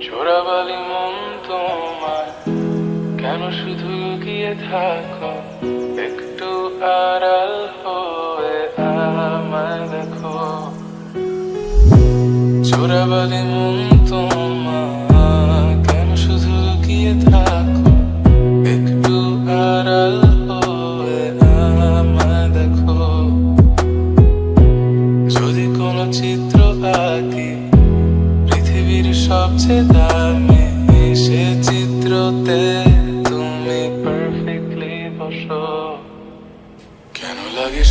চোরাবালি মন তোমার কেন শুধু লুকিয়ে থাকো, একটু আড়াল হয়ে আমায় দেখো। চোরাবালি মন তোমার কেন শুধু লুকিয়ে থাকো, একটু আড়াল হয়ে আমায় দেখো। যদি কোনো চিত্র আঁকি পৃথিবীর সবচেয়ে দামি, সে চিত্রতে তুমি পারফেক্টলি বসো। কেন লাগে